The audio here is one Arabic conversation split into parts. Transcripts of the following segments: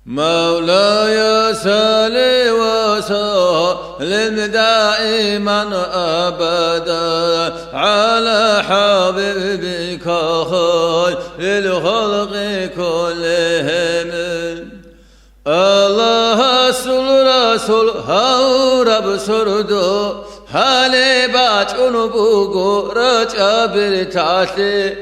مولاي صل وسلم دائما أبدا على حبيبك خير الخلق كلهم. الله رسول هاو رب سردو هالي باچون بوغو رجا برتاشي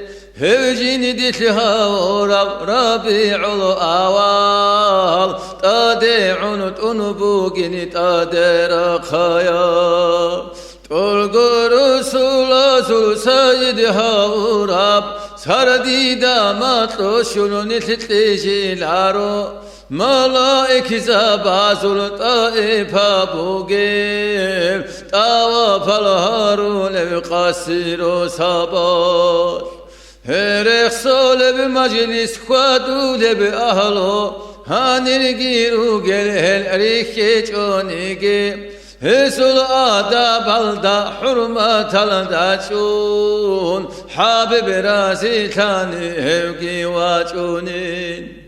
هوجيني ديتلي هاو ربيع الأوال تادعون تنبوغيني تادر خيا تلقى رسول سيد هاو رب سردي دامات رشون نتلتلي لارو ملائك زبازل طائفة بوغيم طواف الهارون بقصير صباح هرخ صول بمجلس خادو بأهلو هانرگيرو گلهل ريخي چونيگي هسول آدا بالدا حرمت الداشون حابب راسي تاني هوكي واچونين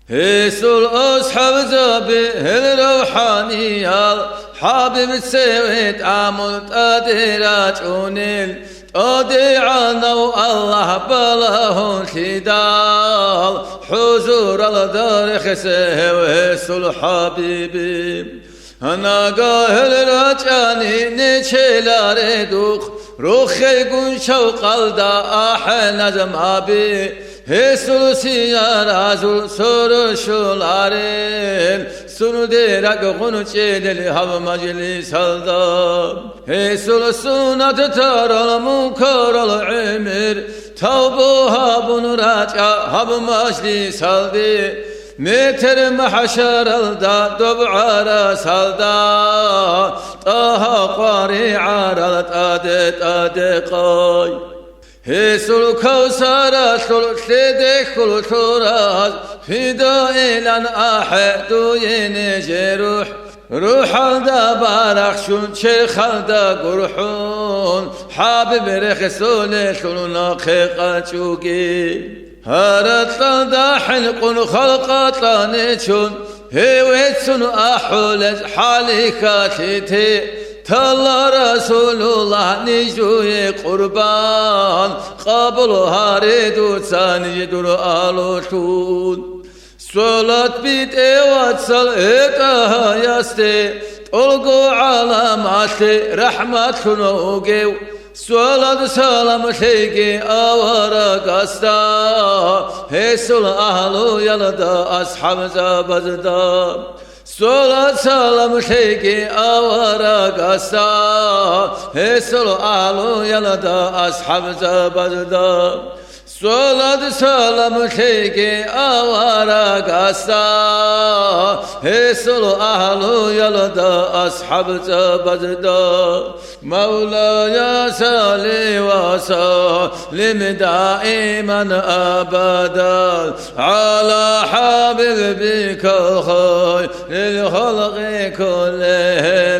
هسول أصحاب زابي الروحانية حابب سويت عمل تادراچونين أدعنا الله بلاه خدال حضور الدار خسه وهسل حبيبي أنا قاهل رجاني نشيلار دوخ روخي قن شوق الدا أحن نجم أبي هسل سيار أزل سر شلارين سنو ديرك غنوشي دلي هب مجلس الدا هسل سنة ترى المنكر العمر توبوها بنراجع هب مجلس الدي متر محشر الدا دبعار سلدا طه قاري عار تاد قاي هسل كوثر تدخل تراز فدائلا أحد ينجي روح الدا بارخشون شيخ الدا قرحون حابب رخصول شلون خيقاتشوكي هارت الدا حلق خلقات لانيشون هيويتسون أحول حالي كاتيتي تلا رسول الله نجوي قربان قبل هاريدو ثاني يدور آلوشون صلاة بيت واتسل إتها يستي تلقوا علامات رحمة نوغيو صلاة سلام شيكي أورا قستا هسل أهلو يلدا أصحاب زبزدا صلاة سلام شيكي أورا قستا هسل أهلو يلدا أصحاب زبزدا صلاة سلام شيكي أورا قستا هسل أهلو يلدا أصحاب زبزدا مولاي صل وسلم دائما أبدا على حبيبك خير الخلق كلهم.